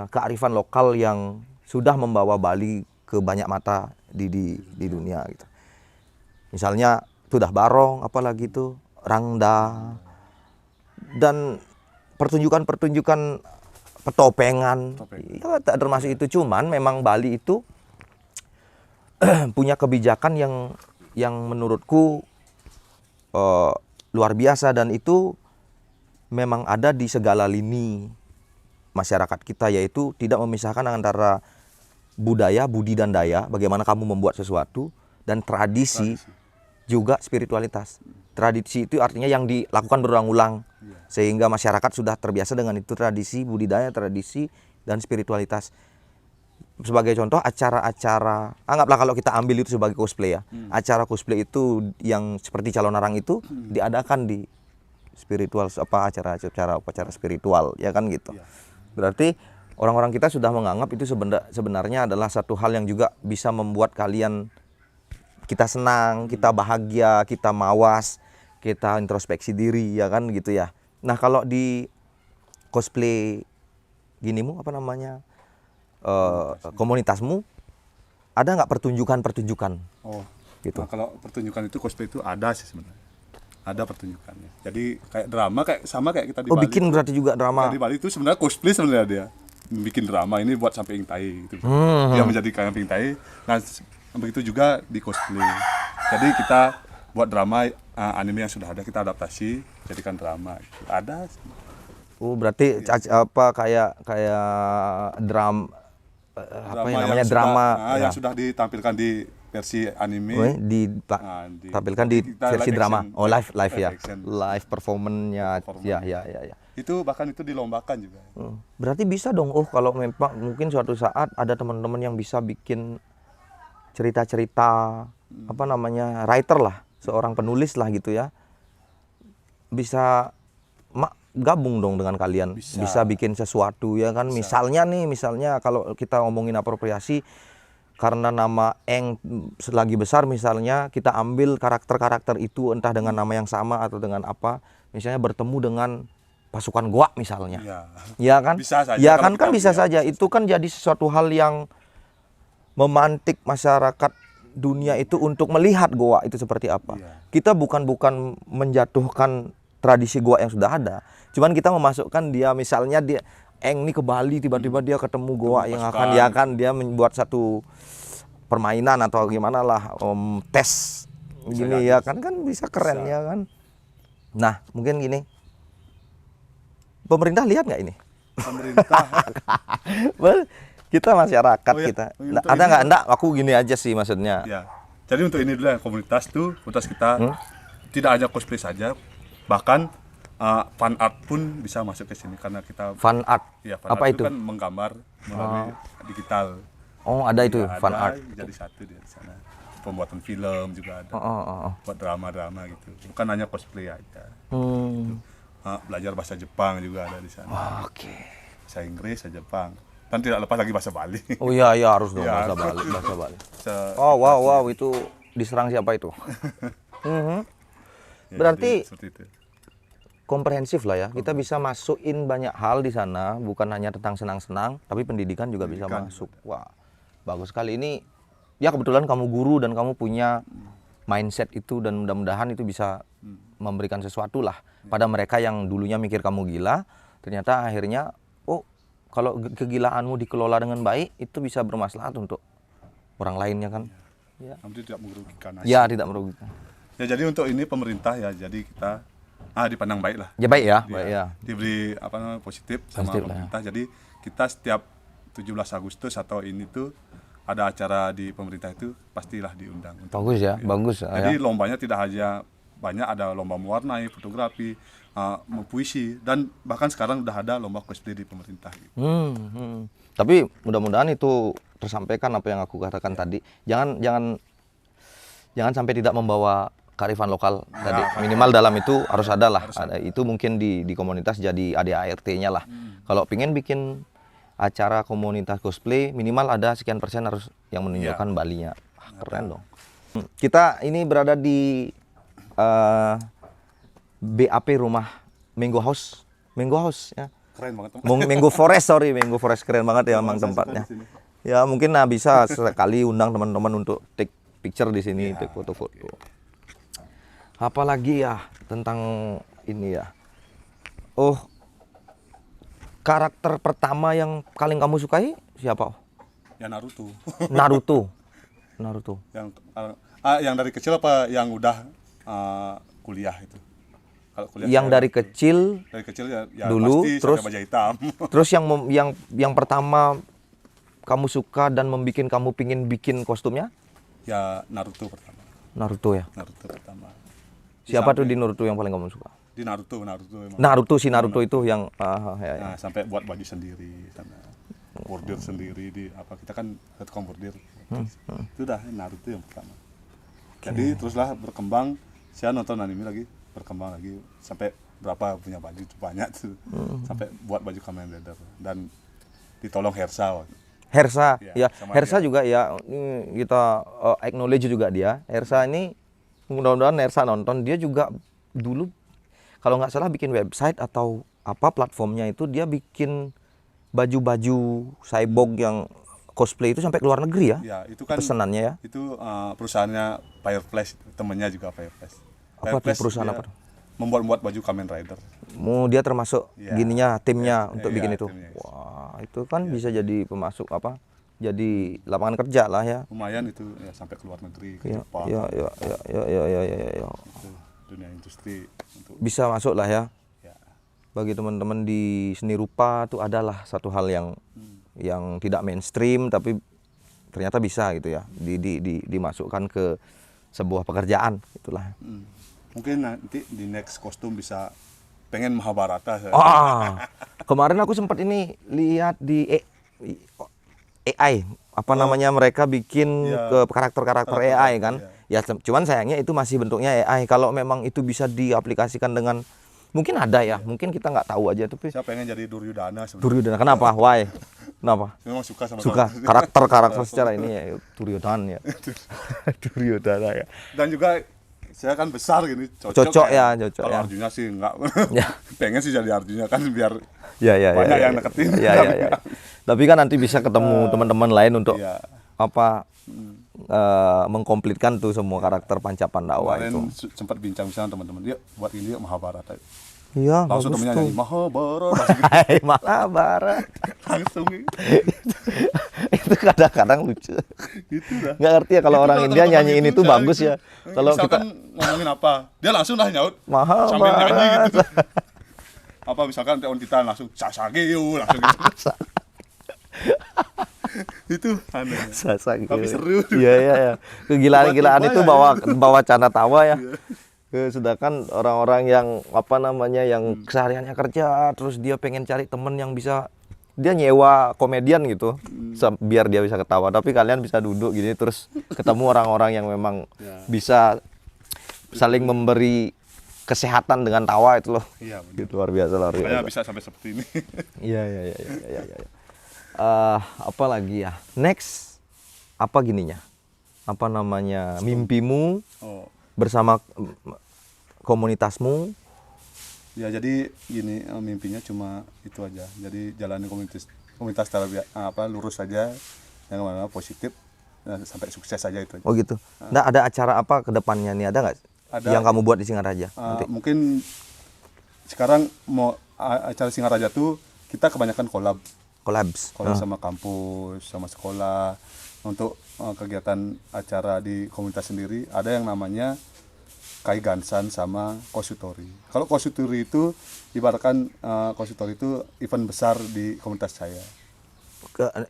kearifan lokal yang sudah membawa Bali ke banyak mata di dunia gitu. Misalnya sudah barong, apalagi itu rangda, dan pertunjukan petopengan. Ya, tak termasuk itu, cuman memang Bali itu punya kebijakan yang menurutku luar biasa, dan itu memang ada di segala lini masyarakat kita, yaitu tidak memisahkan antara budaya, budi dan daya, bagaimana kamu membuat sesuatu, dan tradisi juga spiritualitas. Tradisi itu artinya yang dilakukan berulang-ulang sehingga masyarakat sudah terbiasa dengan itu, tradisi, budidaya, tradisi, dan spiritualitas. Sebagai contoh, acara-acara, anggaplah kalau kita ambil itu sebagai cosplay ya, acara cosplay itu yang seperti Calon Narang itu diadakan di spiritual, acara spiritual ya kan gitu. Berarti orang-orang kita sudah menganggap itu sebenarnya adalah satu hal yang juga bisa membuat kita senang, kita bahagia, kita mawas, kita introspeksi diri ya kan gitu ya. Nah kalau di cosplay ginimu komunitasmu ada nggak pertunjukan gitu? Nah, kalau pertunjukan itu cosplay itu ada sih sebenarnya. Ada pertunjukannya. Jadi kayak drama, sama kayak kita di Bali. Bikin berarti juga drama. Di Bali itu sebenarnya cosplay sebenarnya dia. Bikin drama ini buat sampai tai gitu. Dia menjadi kayak tai. Nah, begitu juga di cosplay. Jadi kita buat drama anime yang sudah ada, kita adaptasi jadikan drama. Ada. Berarti kayak drama drama yang sudah ditampilkan di versi anime, ditampilkan di versi drama. Live ya, live performance-nya. Ya. Itu bahkan itu dilombakan juga. Berarti bisa dong, kalau memang mungkin suatu saat ada teman-teman yang bisa bikin cerita-cerita, writer lah, seorang penulis lah gitu ya, bisa gabung dong dengan kalian, bisa bikin sesuatu ya kan. Misalnya kalau kita ngomongin apropriasi, karena nama Eng selagi besar, misalnya kita ambil karakter-karakter itu entah dengan nama yang sama atau dengan apa, misalnya bertemu dengan pasukan goa misalnya, ya kan, bisa saja, ya kalau kan kita bisa punya. saja. Itu kan jadi sesuatu hal yang memantik masyarakat dunia itu untuk melihat goa itu seperti apa. Kita bukan menjatuhkan tradisi goa yang sudah ada, cuman kita memasukkan dia, misalnya dia Eng nih ke Bali, tiba-tiba dia ketemu goa yang akan, ya kan, dia membuat satu permainan atau gimana lah, tes gini ya kan bisa keren ya kan. Nah mungkin gini, pemerintah lihat nggak ini? Pemerintah. Kita masyarakat Oh, ya. kita. Untuk Ada ini- nggak? Enggak, aku gini aja sih maksudnya. Ya. Jadi untuk ini dulu ya, komunitas kita tidak hanya cosplay saja, bahkan fan art pun bisa masuk ke sini karena kita Fan art. ya, fan Apa art itu? kan menggambar melalui digital. Oh, ada itu Ya, fan ada, art. jadi satu di sana. Pembuatan film juga ada. Oh. Buat drama-drama gitu. Bukan hanya cosplay aja. Belajar bahasa Jepang juga ada di sana. Oke. Bahasa Inggris, bahasa Jepang. Dan tidak lepas lagi bahasa Bali. Oh iya harus dong, Ya, bahasa Bali, bahasa Bali. Se- Oh wow, itu diserang siapa itu? ya, Berarti jadi seperti itu. komprehensif lah ya. Kita bisa masukin banyak hal di sana, bukan hanya tentang senang-senang, tapi pendidikan juga bisa masuk. Wah, bagus sekali ini. Ya kebetulan kamu guru dan kamu punya mindset itu, dan mudah-mudahan itu bisa memberikan sesuatu lah pada mereka yang dulunya mikir kamu gila, ternyata akhirnya kalau kegilaanmu dikelola dengan baik, itu bisa bermaslahat untuk orang lainnya kan. Nanti tidak merugikan. Ya, tidak merugikan. Ya jadi untuk ini pemerintah ya, jadi kita dipandang baik lah. Ya baik ya, Dia baik ya. Diberi positif sama Positif lah ya. pemerintah. Jadi kita setiap 17 Agustus atau ini tuh ada acara di pemerintah itu pastilah diundang. Bagus ya, bagus. Jadi Ya. lombanya tidak hanya banyak, ada lomba mewarnai, fotografi, puisi, dan bahkan sekarang udah ada lomba cosplay di pemerintah. Gitu. Tapi mudah-mudahan itu tersampaikan apa yang aku katakan tadi. Jangan sampai tidak membawa kearifan lokal tadi. Minimal dalam itu harus ada lah. Itu mungkin di komunitas jadi ADART-nya lah. Kalau pingin bikin acara komunitas cosplay, minimal ada sekian persen harus yang menunjukkan Balinya. Keren dong. Kita ini berada di BAP rumah Mango House ya. Keren banget. Tem. Mango Forest keren banget ya memang tempatnya. Ya mungkin bisa sekali undang teman-teman untuk take picture di sini, take foto-foto. Apalagi ya tentang ini ya. Oh, karakter pertama yang paling kamu sukai siapa? Ya Naruto. Naruto. Yang dari kecil apa yang udah kuliah itu? Kalau kuliah Yang saya dari kecil ya dulu, pasti terus sampai baja hitam. Terus yang pertama kamu suka dan membuat kamu pingin bikin kostumnya? Ya Naruto pertama. Naruto ya. Naruto pertama. Siapa tuh di Naruto yang paling kamu suka? Di Naruto emang. Naruto itu yang ya. Nah, sampai buat baju sendiri sana. Bordir sendiri di apa, kita kan tukang bordir. Itu dah Naruto yang pertama. Jadi teruslah berkembang, saya nonton anime lagi, berkembang lagi sampai berapa punya baju itu banyak tuh. Sampai buat baju Kamen Rider dan ditolong Hersa. Hersa, Ya, ya. sama Hersa dia. juga ya, ini kita acknowledge juga dia. Hersa ini mudah-mudahan Hersa nonton, dia juga dulu kalau nggak salah bikin website atau apa platformnya itu, dia bikin baju-baju cyborg yang cosplay itu sampai ke luar negeri ya. Ya, itu kan Pesanannya ya. itu perusahaannya Fireflash, temennya juga Fireflash. Apa tuh Fireflash perusahaan dia apa tuh? Membuat baju Kamen Rider. Dia termasuk Ya. gininya timnya untuk Ya, bikin itu. timnya. Wah, itu kan bisa jadi pemasuk apa? Jadi lapangan kerja lah ya. Lumayan itu ya, sampai ke luar negeri, ke Ya, Jepang. ya. Itu dunia industri untuk Bisa masuk lah ya. ya. Bagi teman-teman di seni rupa tuh adalah satu hal yang tidak mainstream tapi ternyata bisa gitu ya. Dimasukkan ke sebuah pekerjaan itulah. Mungkin nanti di next kostum bisa pengen Mahabharata saya. Kemarin aku sempat ini lihat di AI, apa namanya, mereka bikin Ya. ke karakter-karakter AI kan. Ya cuman sayangnya itu masih bentuknya AI. Kalau memang itu bisa diaplikasikan dengan Mungkin ada ya, mungkin kita nggak tahu aja tapi Saya pengen jadi Duryodhana sebenarnya. Duryodhana kenapa? Why? Kenapa? Memang suka sama Suka karakter secara ini ya Duryodhana ya. Duryodhana ya. Dan juga saya kan besar gini, Cocok ya, cocok Kalau ya. Arjuna sih enggak. Ya. Pengen sih jadi Arjuna kan biar Ya, banyak yang deketin. Ya. Tapi kan nanti bisa ketemu teman-teman lain untuk Iya. apa mengkomplitkan tuh semua karakter Panca Pandawa itu. Kemarin sempat bincang sama teman-teman dia buat ini yuk Mahabharata. Iya, Langsung bagus temennya tuh. nyanyi Mahabharata. Hai Mahabharata. Langsung Itu kadang-kadang lucu. gitu lah. Nggak ngerti ya kalau Itu orang kalau India teman-teman nyanyiin itu saya bagus gitu. ya. Kalau kita Misalkan ngomongin apa, dia langsung lah nyaut sambil nyanyi Mahabharata. gitu. Apa misalkan Teon Titan langsung Sasageo langsung gitu. Itu aneh. Sasagi. Tapi seru. Iya. Kegilaan-gilaan Tiba-tiba itu ya. bawa canda tawa ya. Sedangkan orang-orang yang apa namanya yang kesehariannya kerja terus dia pengen cari temen yang bisa dia nyewa komedian gitu biar dia bisa ketawa. Tapi kalian bisa duduk gini terus ketemu orang-orang yang memang Ya. bisa saling memberi kesehatan dengan tawa itu loh. Iya, benar. Gitu, luar biasa. Makanya bisa sampai seperti ini. Iya. Apa lagi ya? Next, apa gininya? Apa namanya? Mimpimu Oh. bersama komunitasmu? Ya jadi gini, mimpinya cuma itu aja. Jadi jalani komunitas secara lurus saja, yang mana positif sampai sukses saja itu aja. Oh gitu. Nggak ada acara apa ke depannya nih? Ada nggak? Ada. Yang kamu buat di Singaraja? Nanti. Mungkin sekarang mau acara Singaraja tuh kita kebanyakan collab Collabs. sama kampus, sama sekolah untuk kegiatan acara di komunitas sendiri. Ada yang namanya Kai Gansan sama Kosutori. Kalau Kosutori itu ibaratkan Kosutori itu event besar di komunitas saya.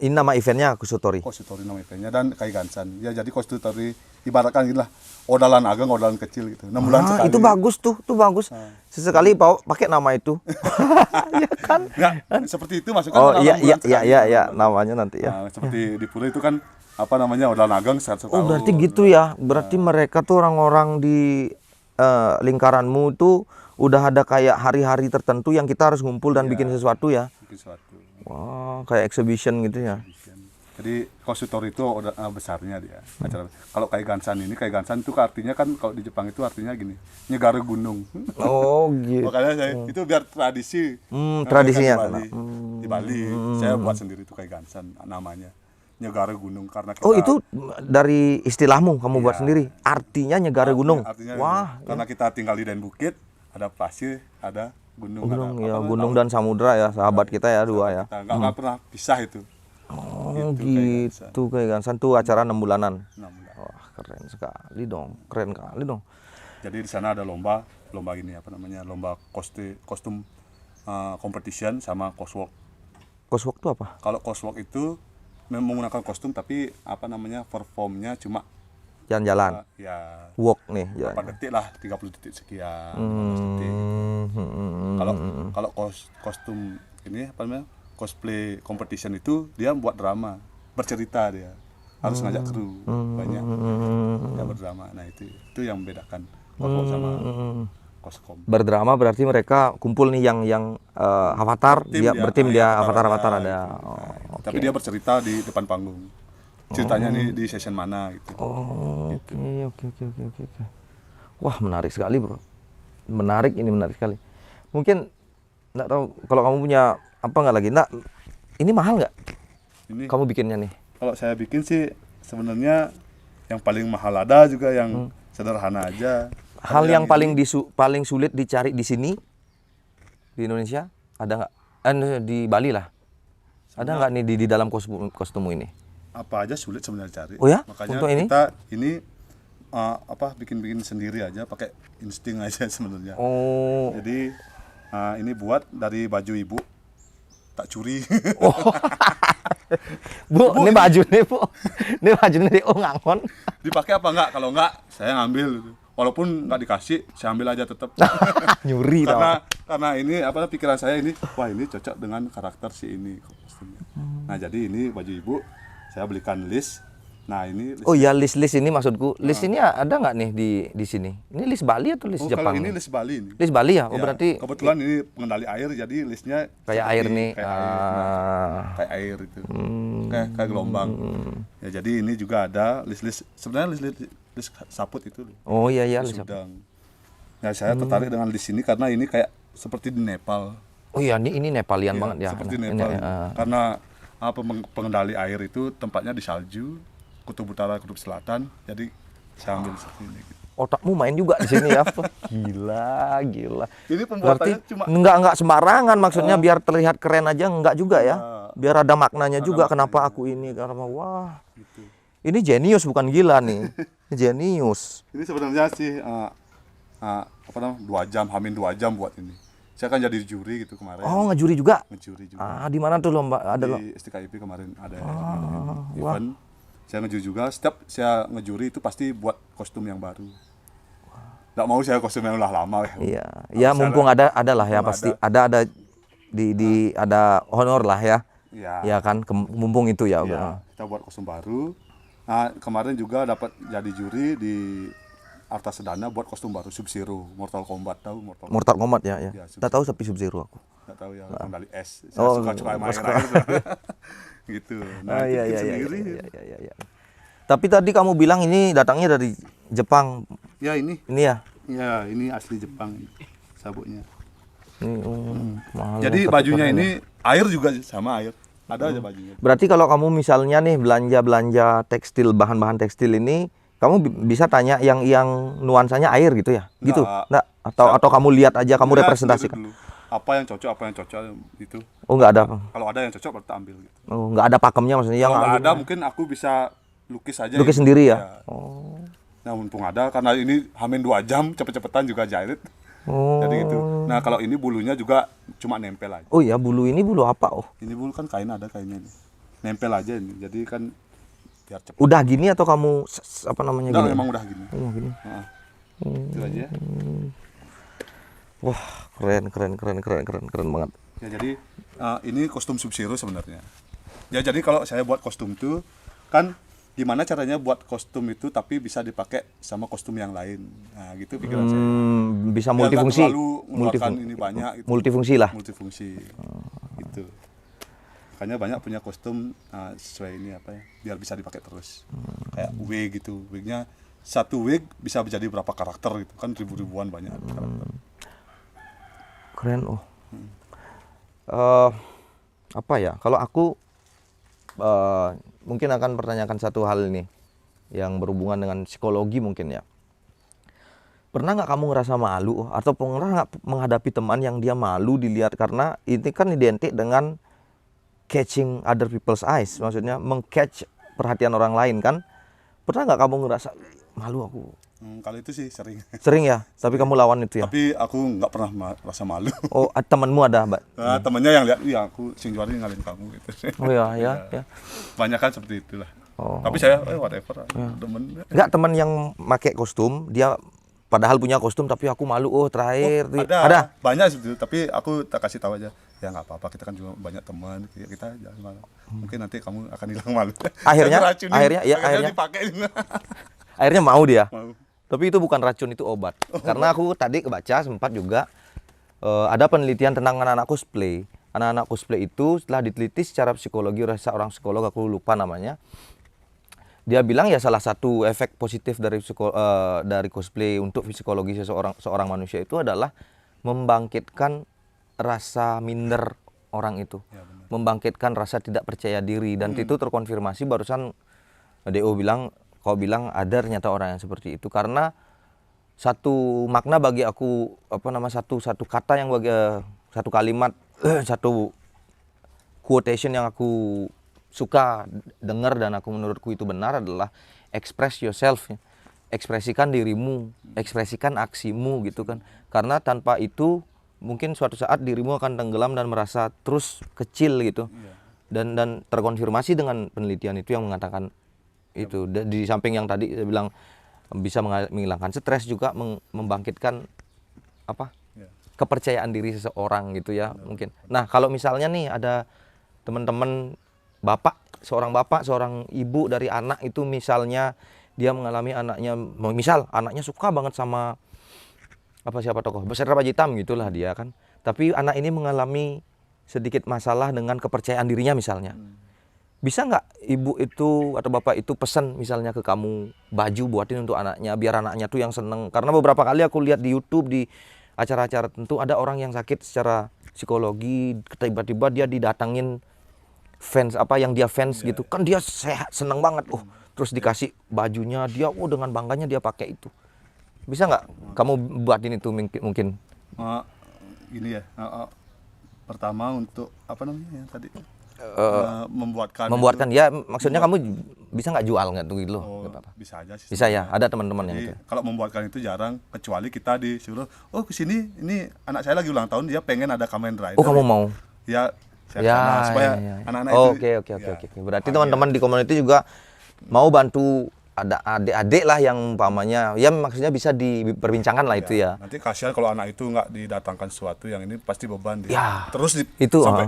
Ini nama eventnya Kusutori. Kosutori nama eventnya dan Kai Gansan. Ya jadi Kosutori ibaratkan gitulah odalan ageng, odalan kecil gitu. 6 bulan sekali. Itu bagus tuh bagus. Sesekali pakai nama itu. Ya kan? Nggak, seperti itu maksudnya. Oh kan iya 6 bulan sekali. namanya nanti ya. Nah, seperti di Pura itu kan apa namanya odalan ageng setahun. Oh berarti gitu ya. Berarti mereka tuh orang-orang di lingkaranmu tuh udah ada kayak hari-hari tertentu yang kita harus ngumpul dan bikin sesuatu ya. Bikin suatu. Wah, kayak exhibition gitu ya. Jadi Kosutori itu besarnya dia acara. Kalau Kai Gansan itu artinya kan kalau di Jepang itu artinya gini, nyegara gunung. Oh gitu. Makanya saya itu biar tradisi. Tradisinya di Bali. Di Bali saya buat sendiri itu Kai Gansan namanya. Nyegara gunung karena kita Oh itu dari istilahmu kamu buat sendiri. Artinya nyegara gunung. Artinya Wah. karena kita tinggal di Den Bukit, ada pasir, ada gunung, Gunung ada ya, gunung dan samudra ya, sahabat kita ya dua ya. Kita nggak pernah pisah itu. Oh Kai Gansan. gitu kayak Gansan tuh acara 6 bulanan. 6 bulan. Wah keren sekali dong, keren kali dong. Jadi di sana ada lomba gini apa namanya, lomba kostum competition sama coswalk. Coswalk tuh apa? Kalau coswalk itu menggunakan kostum tapi apa namanya performnya cuma Jalan-jalan, ya walk nih. berapa detik lah, 30 detik sekian, 15 detik. Kalau kostum ini apa namanya cosplay competition itu dia buat drama, bercerita dia harus ngajak kru banyak, dia berdrama. Nah itu yang membedakan cosplay sama koskom. Berdrama berarti mereka kumpul nih yang avatar, dia bertim dia avatar ada. Oh, Tapi dia bercerita di depan panggung. Ceritanya nih di session mana gitu. Oke. Wah menarik sekali bro, menarik sekali. Mungkin nggak tahu kalau kamu punya apa nggak lagi. Nah ini mahal nggak? Ini Kamu bikinnya nih? kalau saya bikin sih sebenarnya yang paling mahal ada juga yang sederhana aja. Hal Ada yang ini, paling sulit dicari di sini di Indonesia ada nggak? Di Bali lah. Ada nggak nih di dalam kostummu ini? apa aja sulit sebenarnya cari. Oh ya? Makanya Untuk ini? kita ini bikin sendiri aja pakai insting aja sebenarnya. Oh. Jadi ini buat dari baju ibu tak curi. Oh. Bu, ini baju nih bu. Ini baju nih ngangon. Dipakai apa enggak? Kalau enggak saya ngambil gitu. Walaupun enggak dikasih, saya ambil aja tetap. Nyuri karena ini pikiran saya ini, wah ini cocok dengan karakter si ini kostumnya. Nah, jadi ini baju ibu saya belikan list Nah ini list. Oh ya, list ini maksudku. List ini ada nggak nih di sini? Ini list Bali atau list Oh, Jepang? kalau ini nih? list Bali ini. List Bali ya? Oh Ya, berarti kebetulan ini pengendali air, jadi listnya kayak seperti air nih. kayak air, nah, kayak air itu, kayak gelombang. Ya jadi ini juga ada list sebenarnya list saput itu. Oh iya iya, List list apa? udang. Ya saya tertarik dengan list ini karena ini kayak seperti di Nepal. Oh iya, ini Nepalian Ya, banget ya. seperti Nah, Nepal. ini, Karena pengendali air itu tempatnya di salju, kutub utara, kutub selatan. Jadi saya ambil seperti ini. Gitu. otakmu main juga di sini ya. Gila, gila. Ini Berarti pembuatannya cuma nggak sembarangan maksudnya biar terlihat keren aja enggak juga ya. Biar ada maknanya juga kenapa aku ini karena wah. gitu. Ini jenius bukan gila nih. Jenius. Ini sebenarnya sih apa namanya 2 jam, hamin 2 jam buat ini. Saya kan jadi juri gitu kemarin. Oh, ngejuri juga. Ngejuri juga. Ah, di mana tuh lomba? Ada lo. Di STKIP kemarin ada event. Saya ngejuri juga. Setiap saya ngejuri itu pasti buat kostum yang baru. Nggak mau saya kostum yang udah lama. Iya. Ya mumpung ada lah ya mumpung pasti ada di ada honor lah ya. Iya. Ya kan mumpung itu ya. Ya, kita buat kostum baru. Nah, kemarin juga dapat jadi juri di Arta Sedana buat kostum baru Sub-Zero, Mortal Kombat, tahu Mortal Mortal Kombat ya. Ya, Tak tahu tapi Sub-Zero aku. Nggak tahu ya, kendali S. Saya Oh, suka main suka. air. Gitu. Nah, itu iya, bikin iya, sendiri. iya. Tapi tadi kamu bilang ini datangnya dari Jepang. Ya ini. Ini ya. Ya, ini asli Jepang sabuknya. Ini mahal. Jadi tapi bajunya keren ini ya. air juga sama air. Ada aja bajunya. Berarti kalau kamu misalnya nih belanja tekstil, bahan-bahan tekstil ini, kamu bisa tanya yang nuansanya air gitu ya? Gitu? Nggak. Atau kamu lihat aja, kamu Lihat representasikan? sendiri dulu. Apa yang cocok itu. Oh, nggak ada. Kalau ada yang cocok berarti ambil gitu. Oh, nggak ada pakemnya maksudnya yang Kalau nggak ada gimana? mungkin aku bisa lukis aja. Lukis gitu. sendiri ya? Ya. Oh. Nah, mumpung ada karena ini hamin 2 jam cepet-cepetan juga jahit. Oh. Jadi gitu. Nah, kalau ini bulunya juga cuma nempel aja. Oh ya, bulu ini bulu apa? Oh. Ini bulu kan kain ada kainnya nih. Nempel aja ini. Jadi kan biar cepet. Udah gini atau kamu apa namanya Enggak, gini? memang udah gini. Oh, gini. Nah, itu aja. Wah, keren banget. Ya jadi ini kostum Sub-Zero sebenarnya. Ya jadi kalau saya buat kostum itu kan gimana caranya buat kostum itu tapi bisa dipakai sama kostum yang lain. Nah, gitu pikiran saya. Bisa Biar nggak multifungsi. terlalu mengeluarkan ini banyak gitu. Multifungsi lah. Multifungsi. Gitu. Makanya banyak punya kostum sesuai ini apa ya, biar bisa dipakai terus. Kayak wig gitu. Wignya satu wig bisa menjadi berapa karakter gitu kan, ribuan banyak karakter. Keren. Apa ya? Kalau aku mungkin akan pertanyakan satu hal ini yang berhubungan dengan psikologi mungkin ya. Pernah nggak kamu ngerasa malu atau pernah nggak menghadapi teman yang dia malu dilihat karena ini kan identik dengan catching other people's eyes, maksudnya meng-catch perhatian orang lain kan? Pernah nggak kamu ngerasa malu aku? Kalau itu sih sering. Sering ya, tapi kamu lawan itu ya? Tapi aku nggak pernah merasa malu. Oh, temanmu ada, Mbak? Temennya yang lihat, iya aku sing juara ngalin kamu gitu. Oh ya. Banyak kan seperti itulah. Oh. Tapi saya whatever, temen. Enggak, teman yang pakai kostum, dia padahal punya kostum tapi aku malu. Oh, terakhir. Ada. Banyak seperti itu, tapi aku tak kasih tahu aja. Ya nggak apa-apa, kita kan juga banyak teman, kita jangan malu. Mungkin nanti kamu akan hilang malu. Akhirnya akhirnya dipakai. Akhirnya mau dia. Mau. Tapi itu bukan racun, itu obat. Karena aku tadi kebaca sempat juga ada penelitian tentang anak-anak cosplay. Anak-anak cosplay itu setelah diteliti secara psikologi oleh seorang psikolog, aku lupa namanya. Dia bilang ya salah satu efek positif dari cosplay untuk psikologi seorang manusia itu adalah membangkitkan rasa minder orang itu. Ya, benar. Membangkitkan rasa tidak percaya diri, dan itu terkonfirmasi barusan DO bilang, kau bilang ada ternyata orang yang seperti itu. Karena satu makna bagi aku, satu kata yang bagi satu kalimat satu quotation yang aku suka dengar dan aku menurutku itu benar adalah express yourself. Ekspresikan dirimu, ekspresikan aksimu gitu kan. Karena tanpa itu mungkin suatu saat dirimu akan tenggelam dan merasa terus kecil gitu. Dan terkonfirmasi dengan penelitian itu yang mengatakan itu. Di samping yang tadi saya bilang bisa menghilangkan stres, juga membangkitkan kepercayaan diri seseorang gitu ya. Mungkin. Nah, kalau misalnya nih ada teman-teman bapak seorang bapak, seorang ibu dari anak itu misalnya dia mengalami misal anaknya suka banget sama siapa tokoh Beserta Baju Hitam gitulah dia kan. Tapi anak ini mengalami sedikit masalah dengan kepercayaan dirinya misalnya. Bisa nggak ibu itu atau bapak itu pesan misalnya ke kamu baju buatin untuk anaknya biar anaknya tuh yang seneng. Karena beberapa kali aku lihat di YouTube di acara-acara tentu ada orang yang sakit secara psikologi, tiba-tiba dia didatangin fans yang dia fans gitu kan, dia sehat seneng banget, terus dikasih bajunya dia, dengan bangganya dia pakai itu. Bisa nggak kamu buatin itu mungkin? Gini ya, pertama untuk apa namanya tadi membuatkan itu, ya maksudnya kamu bisa nggak jual nggak tuh gitu loh? Nggak apa-apa. Bisa aja sih. Bisa ya, ada teman-teman yang itu. Kalau membuatkan itu jarang, kecuali kita disuruh, kesini, ini anak saya lagi ulang tahun, dia pengen ada Kamen Rider. Kamu mau? Ya, supaya anak-anak itu. Oke. Berarti teman-teman di community juga mau bantu, ada adik-adik lah yang umpamanya, ya maksudnya bisa diperbincangkan lah itu ya. Nanti kasihan kalau anak itu nggak didatangkan sesuatu yang ini pasti beban dia. Ya, terus itu sampai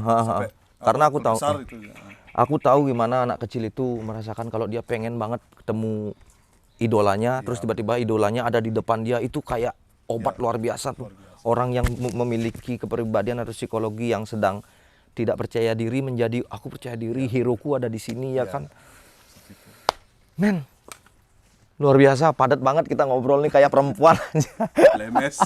karena aku tahu. Itu, ya. Aku tahu gimana anak kecil itu merasakan kalau dia pengen banget ketemu idolanya, terus tiba-tiba idolanya ada di depan dia, itu kayak obat luar biasa tuh. Orang yang memiliki kepribadian atau psikologi yang sedang tidak percaya diri menjadi aku percaya diri, heroku ada di sini ya kan. Men, luar biasa, padat banget kita ngobrol nih kayak perempuan aja. Lemes.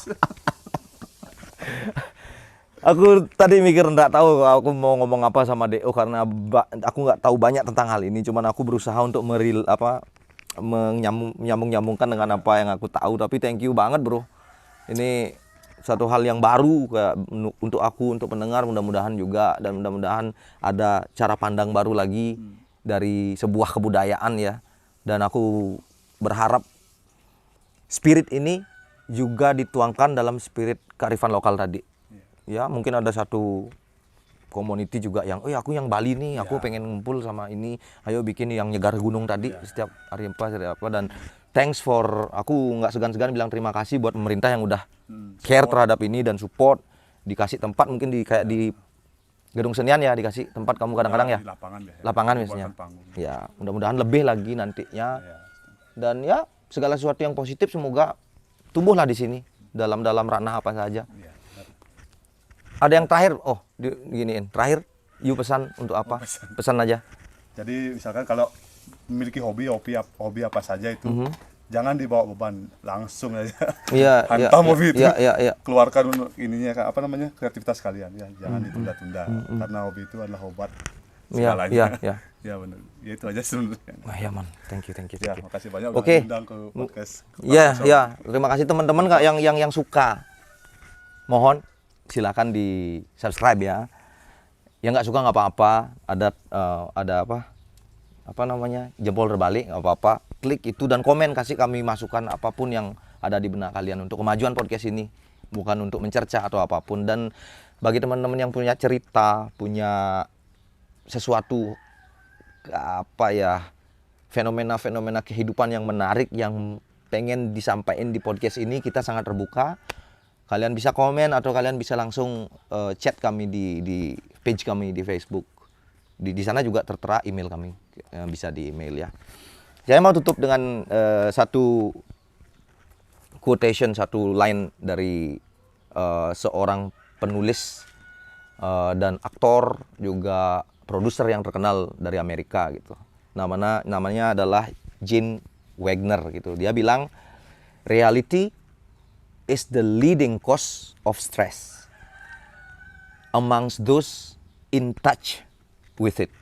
Aku tadi mikir nggak tahu aku mau ngomong apa sama DO karena aku nggak tahu banyak tentang hal ini. Cuman aku berusaha untuk menyambung-nyambungkan dengan apa yang aku tahu. Tapi thank you banget bro. Ini satu hal yang baru untuk aku, untuk pendengar, mudah-mudahan juga, dan mudah-mudahan ada cara pandang baru lagi dari sebuah kebudayaan ya. Dan aku berharap spirit ini juga dituangkan dalam spirit kearifan lokal tadi. Ya mungkin ada satu community juga yang, aku yang Bali nih, aku pengen ngumpul sama ini, ayo bikin yang nyegar gunung tadi setiap hari apa, dan thanks for, aku nggak segan-segan bilang terima kasih buat pemerintah yang udah care terhadap ini dan support, dikasih tempat mungkin kayak di gedung senian ya, dikasih tempat kamu kadang-kadang ya, Di lapangan biasanya ya, mudah-mudahan lebih lagi nantinya, dan ya segala sesuatu yang positif semoga tumbuhlah di sini dalam ranah apa saja. Ada yang terakhir, diginiin. Terakhir, pesan untuk apa? Pesan aja. Jadi misalkan kalau memiliki hobi apa saja itu, jangan dibawa beban, langsung aja. Iya, hantam hobi itu. Iya. Keluarkan ininya, kreativitas kalian ya, jangan ditunda-tunda. Karena hobi itu adalah obat segalanya. Iya. Ya benar. Ya itu aja sebenarnya. Ya man, thank you. Ya, makasih banyak udah diundang ke podcast. Iya. Terima kasih teman-teman yang suka. Mohon silakan di subscribe ya. Yang nggak suka nggak apa-apa. Ada apa namanya, jempol terbalik nggak apa-apa. Klik itu dan komen, kasih kami masukan apapun yang ada di benak kalian untuk kemajuan podcast ini, bukan untuk mencerca atau apapun. Dan bagi teman-teman yang punya cerita, punya sesuatu fenomena-fenomena kehidupan yang menarik yang pengen disampaikan di podcast ini, kita sangat terbuka. Kalian bisa komen atau kalian bisa langsung chat kami di page kami di Facebook. Di sana juga tertera email kami, bisa di email ya. Saya mau tutup dengan satu quotation, satu line dari seorang penulis dan aktor juga produser yang terkenal dari Amerika gitu. Namanya adalah Gene Wagner gitu. Dia bilang reality is the leading cause of stress amongst those in touch with it.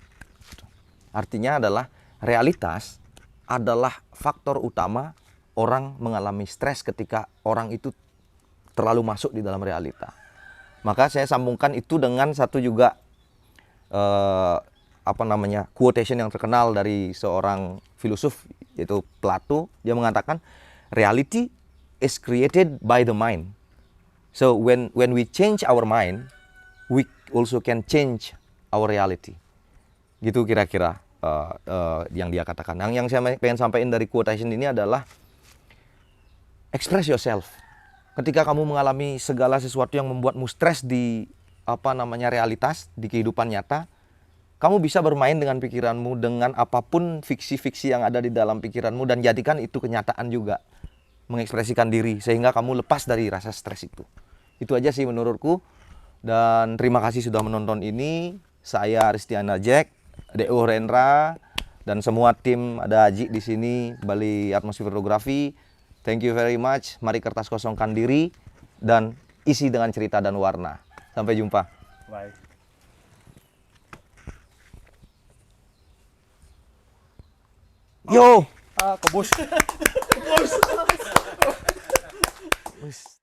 Artinya adalah realitas adalah faktor utama orang mengalami stres ketika orang itu terlalu masuk di dalam realita. Maka saya sambungkan itu dengan satu juga quotation yang terkenal dari seorang filosof yaitu Plato. Dia mengatakan reality is created by the mind. So when we change our mind, we also can change our reality. Gitu kira-kira yang dia katakan. Yang saya pengen sampaikan dari quotation ini adalah express yourself. Ketika kamu mengalami segala sesuatu yang membuatmu stres di realitas, di kehidupan nyata, kamu bisa bermain dengan pikiranmu, dengan apapun fiksi-fiksi yang ada di dalam pikiranmu, dan jadikan itu kenyataan juga. Mengekspresikan diri, sehingga kamu lepas dari rasa stres itu. Itu aja sih menurutku. Dan terima kasih sudah menonton ini. Saya Aristiana Jack, DO Rendra, dan semua tim, ada Aji di sini, Bali Atmosfer Fotografi. Thank you very much. Mari kertas kosongkan diri dan isi dengan cerita dan warna. Sampai jumpa. Bye. Yo. Kebus. Wis.